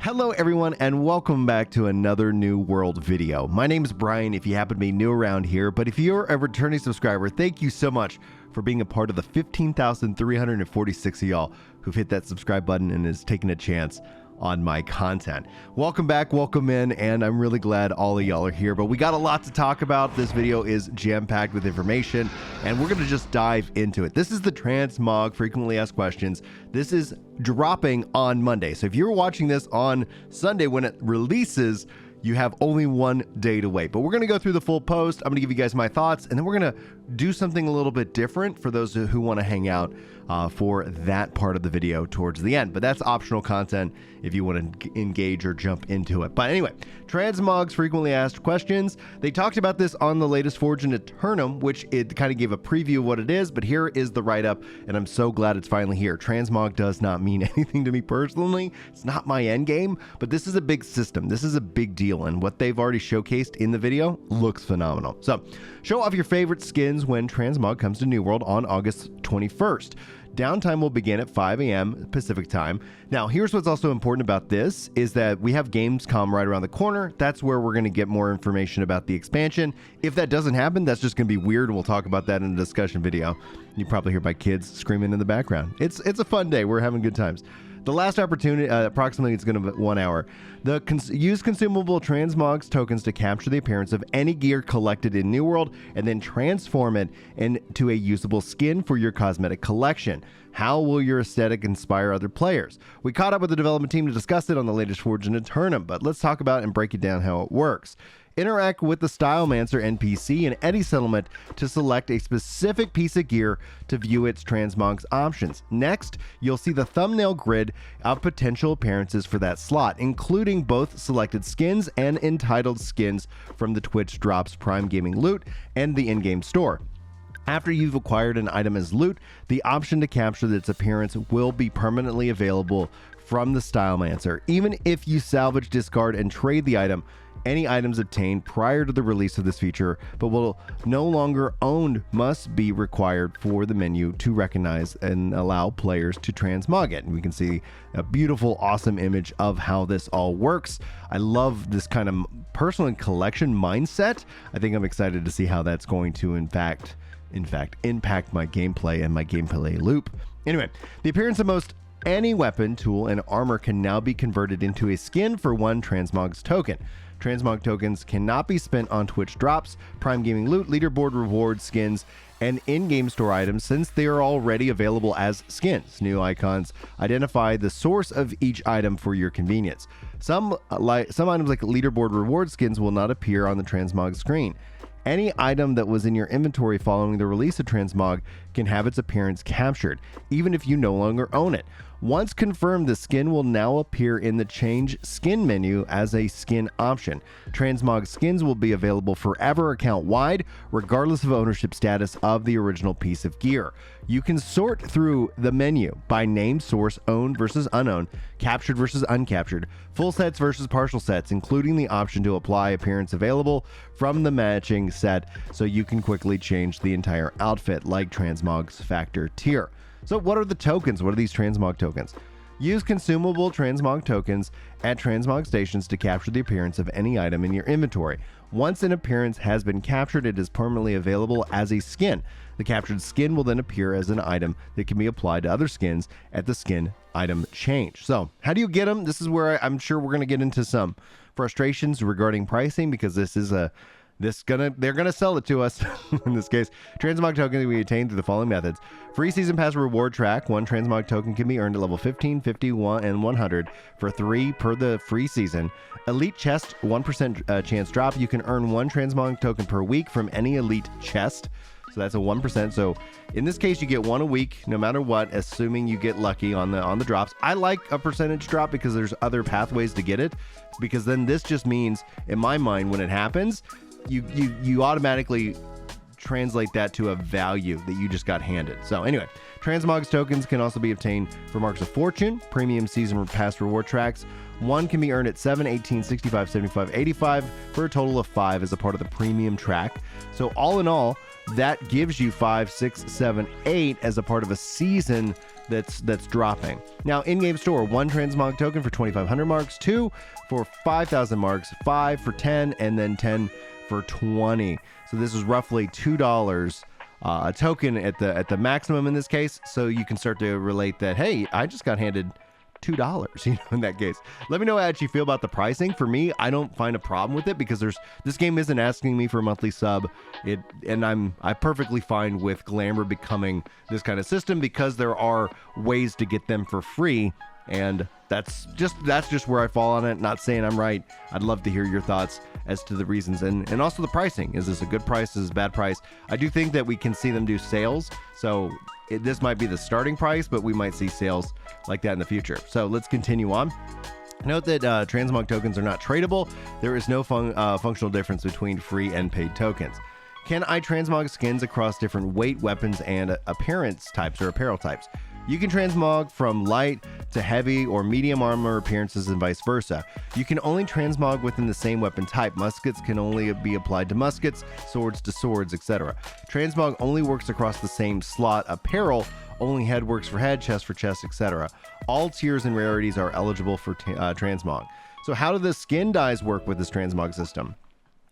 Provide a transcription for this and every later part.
Hello everyone and welcome back to another New World video. My name is Brian if you happen to be new around here, but if you're a returning subscriber, thank you so much for being a part of the 15,346 of y'all who've hit that subscribe button and is taking a chance on my content. Welcome back, welcome in, and I'm really glad all of y'all are here, but we got a lot to talk about. This video is jam-packed with information and we're gonna just dive into it. This is the Transmog frequently asked questions. This is dropping on Monday. So if you're watching this on Sunday when it releases, you have only one day to wait, but we're going to go through the full post. I'm going to give you guys my thoughts, and then we're going to do something a little bit different for those who want to hang out for that part of the video towards the end. But that's optional content if you want to engage or jump into it. But anyway, Transmog's frequently asked questions. They talked about this on the latest Forge in Eternum, which it kind of gave a preview of what it is, but here is the write-up, and I'm so glad it's finally here. Transmog does not mean anything to me personally. It's not my end game, but this is a big system. This is a big deal. And what they've already showcased in the video looks phenomenal. So show off your favorite skins when Transmog comes to New World on August 21st. Downtime will begin at 5 a.m. Pacific time. Now, here's what's also important about this is that we have Gamescom right around the corner. That's where we're going to get more information about the expansion. If that doesn't happen, that's just going to be weird, and we'll talk about that in a discussion video. You probably hear my kids screaming in the background. It's a fun day. We're having good times. The last opportunity, approximately it's going to be 1 hour. Use consumable Transmog's tokens to capture the appearance of any gear collected in New World and then transform it into a usable skin for your cosmetic collection. How will your aesthetic inspire other players? We caught up with the development team to discuss it on the latest Forge in Eternum, but let's talk about and break it down how it works. Interact with the Stylemancer NPC in any settlement to select a specific piece of gear to view its Transmog's options. Next, you'll see the thumbnail grid of potential appearances for that slot, including both selected skins and entitled skins from the Twitch Drops Prime Gaming loot and the in-game store. After you've acquired an item as loot, the option to capture its appearance will be permanently available from the Stylemancer. Even if you salvage, discard, and trade the item, any items obtained prior to the release of this feature but will no longer owned must be required for the menu to recognize and allow players to transmog it. And we can see a beautiful, awesome image of how this all works. I love this kind of personal and collection mindset. I think I'm excited to see how that's going to impact my gameplay and my gameplay loop. Anyway, the appearance of most any weapon, tool, and armor can now be converted into a skin for one Transmog's token. Transmog tokens cannot be spent on Twitch drops, Prime Gaming loot, leaderboard rewards, skins, and in-game store items since they are already available as skins. New icons identify the source of each item for your convenience. Some items like leaderboard reward skins will not appear on the Transmog screen. Any item that was in your inventory following the release of Transmog can have its appearance captured, even if you no longer own it. Once confirmed, the skin will now appear in the Change Skin menu as a skin option. Transmog skins will be available forever account-wide, regardless of ownership status of the original piece of gear. You can sort through the menu by name, source, owned versus unowned, captured versus uncaptured, full sets versus partial sets, including the option to apply appearance available from the matching set so you can quickly change the entire outfit like Transmog's Factor tier. So what are the tokens? What are these Transmog tokens? Use consumable Transmog tokens at Transmog stations to capture the appearance of any item in your inventory. Once an appearance has been captured, it is permanently available as a skin. The captured skin will then appear as an item that can be applied to other skins at the skin item change. So how do you get them? This is where I'm sure we're going to get into some frustrations regarding pricing, because this is they're gonna sell it to us. In this case, Transmog tokens can be attained through the following methods. Free season pass reward track. One Transmog token can be earned at level 15, 51, and 100 for 3 per the free season. Elite chest, 1% chance drop. You can earn 1 Transmog token per week from any elite chest. So that's a 1%. So in this case, you get 1 a week, no matter what, assuming you get lucky on the drops. I like a percentage drop because there's other pathways to get it. Because then this just means, in my mind, when it happens, you automatically translate that to a value that you just got handed. So anyway, Transmog's tokens can also be obtained for Marks of Fortune, premium season pass reward tracks. 1 can be earned at 7, 18, 65, 75, 85 for a total of 5 as a part of the premium track. So all in all, that gives you 5, 6, 7, 8 as a part of a season that's dropping. Now, in-game store, 1 transmog token for 2,500 marks, 2 for 5,000 marks, 5 for 10, and then 10 for 20. So this is roughly $2 a token at the maximum in this case. So you can start to relate that, hey, I just got handed $2, in that case. Let me know how you feel about the pricing. For me, I don't find a problem with it because this game isn't asking me for a monthly sub. I'm perfectly fine with Glamour becoming this kind of system because there are ways to get them for free, and that's just where I fall on it. Not saying I'm right. I'd love to hear your thoughts as to the reasons and also the pricing. Is this a good price? Is this a bad price? I do think that we can see them do sales, so this might be the starting price, but we might see sales like that in the future. So let's continue on. Note that transmog tokens are not tradable. There is no functional difference between free and paid tokens. Can I transmog skins across different weight, weapons, and appearance types or apparel types? You can transmog from light to heavy or medium armor appearances and vice versa. You can only transmog within the same weapon type. Muskets can only be applied to muskets, swords to swords, etc. Transmog only works across the same slot. Apparel, only head works for head, chest for chest, etc. All tiers and rarities are eligible for transmog. So how do the skin dyes work with this transmog system?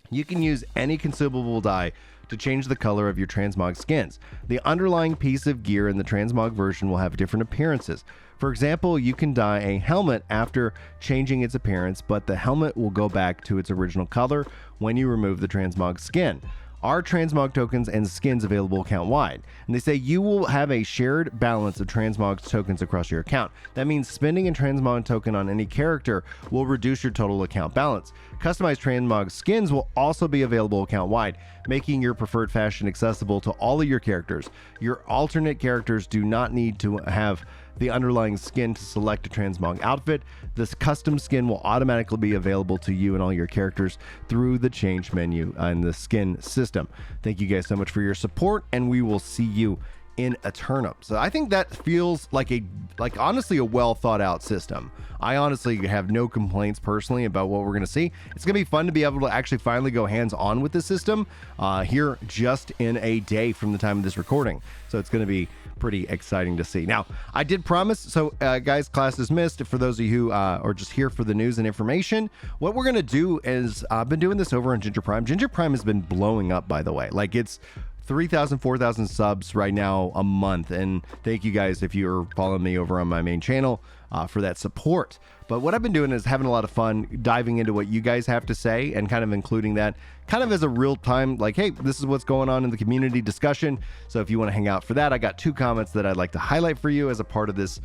You can use any consumable dye to change the color of your transmog skins. The underlying piece of gear in the transmog version will have different appearances. For example, you can dye a helmet after changing its appearance, but the helmet will go back to its original color when you remove the transmog skin. Are transmog tokens and skins available account-wide? And they say you will have a shared balance of transmog tokens across your account. That means spending a transmog token on any character will reduce your total account balance. Customized transmog skins will also be available account-wide, making your preferred fashion accessible to all of your characters. Your alternate characters do not need to have the underlying skin to select a transmog outfit. This custom skin will automatically be available to you and all your characters through the change menu in the skin system. Thank you guys so much for your support, and we will see you in Eternum. So I think that feels like honestly a well thought out system. I honestly have no complaints personally about what we're going to see. It's going to be fun to be able to actually finally go hands on with this system here just in a day from the time of this recording. So it's going to be pretty exciting to see. Now, I did promise, so guys, class dismissed. For those of you who are just here for the news and information, what we're going to do is I've been doing this over on Ginger Prime. Ginger Prime has been blowing up, by the way. Like, it's 3,000, 4,000 subs right now a month. And thank you guys if you're following me over on my main channel for that support. But what I've been doing is having a lot of fun diving into what you guys have to say and kind of including that kind of as a real time, like, hey, this is what's going on in the community discussion. So if you want to hang out for that, I got 2 comments that I'd like to highlight for you as a part of this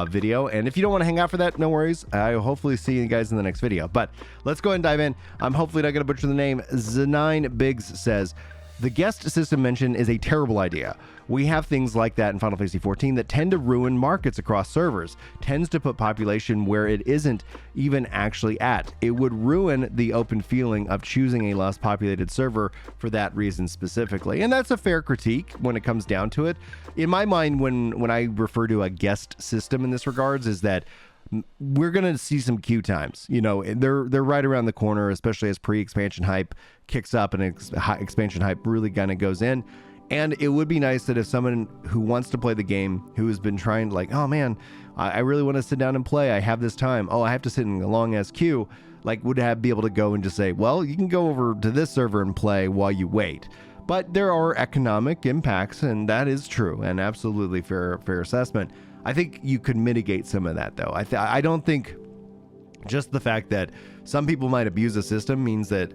video. And if you don't want to hang out for that, no worries. I'll hopefully see you guys in the next video. But let's go ahead and dive in. I'm hopefully not going to butcher the name. Z9 Biggs says, the guest system mentioned is a terrible idea. We have things like that in Final Fantasy XIV that tend to ruin markets across servers, tends to put population where it isn't even actually at. It would ruin the open feeling of choosing a less populated server for that reason specifically. And that's a fair critique when it comes down to it. In my mind, when I refer to a guest system in this regards, is that we're going to see some queue times. You know, they're right around the corner, especially as pre-expansion hype kicks up and expansion hype really kind of goes in. And it would be nice that if someone who wants to play the game, who has been trying, like, oh man, I really want to sit down and play, I have this time, oh, I have to sit in a long ass queue, like, would be able to go and just say, well, you can go over to this server and play while you wait. But there are economic impacts, and that is true, and absolutely fair assessment. I think you could mitigate some of that, though. I don't think just the fact that some people might abuse a system means that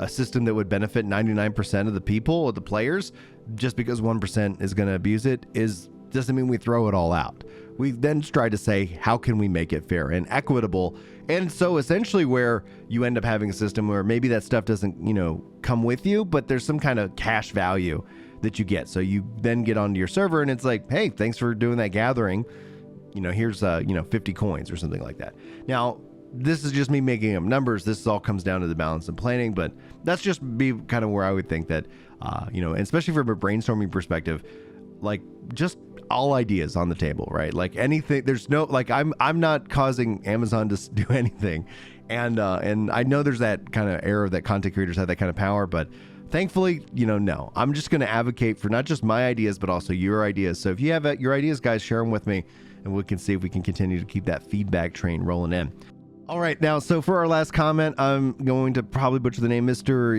a system that would benefit 99% of the people or the players, just because 1% is going to abuse it, doesn't mean we throw it all out. We then try to say, how can we make it fair and equitable? And so essentially where you end up having a system where maybe that stuff doesn't, come with you, but there's some kind of cash value that you get. So you then get onto your server and it's like, hey, thanks for doing that gathering. Here's 50 coins or something like that. Now, this is just me making up numbers. This all comes down to the balance and planning, but that's just be kind of where I would think that, and especially from a brainstorming perspective, like just all ideas on the table, right? Like anything, there's no, like I'm not causing Amazon to do anything. And I know there's that kind of error that content creators have that kind of power, but thankfully, you know, no. I'm just going to advocate for not just my ideas, but also your ideas. So if you have your ideas, guys, share them with me, and we can see if we can continue to keep that feedback train rolling in. All right, now, so for our last comment, I'm going to probably butcher the name, Mr.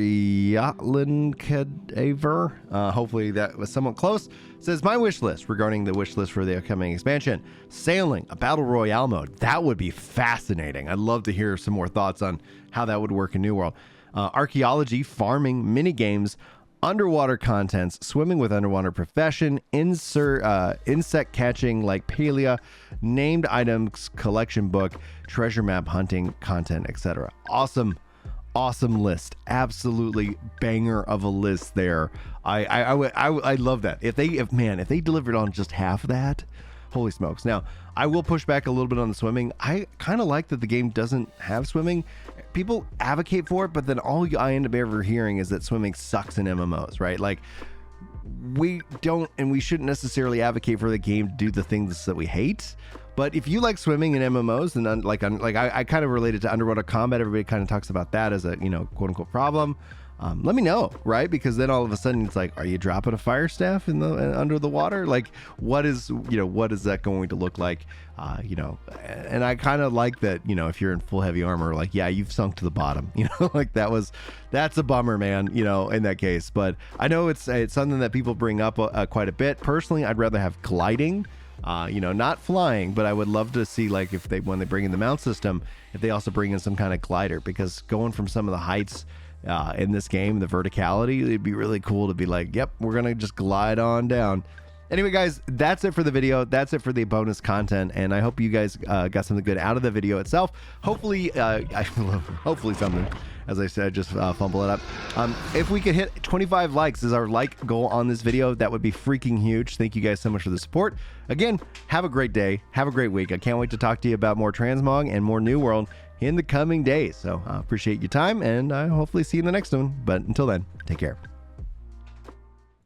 Yatlinkedaver. Hopefully that was somewhat close. It says, my wish list regarding the wish list for the upcoming expansion. Sailing, a battle royale mode. That would be fascinating. I'd love to hear some more thoughts on how that would work in New World. Archaeology, farming, mini games, underwater contents, swimming with underwater profession, insect catching like palea, named items collection book, treasure map hunting content, etc. Awesome list. Absolutely banger of a list there. I love that. If they delivered on just half of that, holy smokes. Now, I will push back a little bit on the swimming. I kind of like that the game doesn't have swimming. People advocate for it, but then all I end up ever hearing is that swimming sucks in MMOs, right? Like, we don't, and we shouldn't necessarily advocate for the game to do the things that we hate. But if you like swimming in MMOs, and I kind of related to underwater combat, everybody kind of talks about that as a, you know, quote unquote problem. Let me know, right? Because then all of a sudden it's like, are you dropping a fire staff in the under the water? Like, what is that going to look like? And I kind of like that, you know, if you're in full heavy armor, like, yeah, you've sunk to the bottom, you know, like that's a bummer, man, you know, in that case. But I know it's something that people bring up quite a bit. Personally, I'd rather have gliding, not flying, but I would love to see, like, when they bring in the mount system, if they also bring in some kind of glider, because going from some of the heights in this game, the verticality, it'd be really cool to be like, yep, we're gonna just glide on down. Anyway, guys, that's it for the video. That's it for the bonus content, and I hope you guys got something good out of the video itself. Hopefully, hopefully something. As I said, just fumble it up. If we could hit 25 likes is our like goal on this video, that would be freaking huge. Thank you guys so much for the support. Again, have a great day. Have a great week. I can't wait to talk to you about more Transmog and more New World in the coming days. So appreciate your time, and I hopefully see you in the next one. But until then, take care.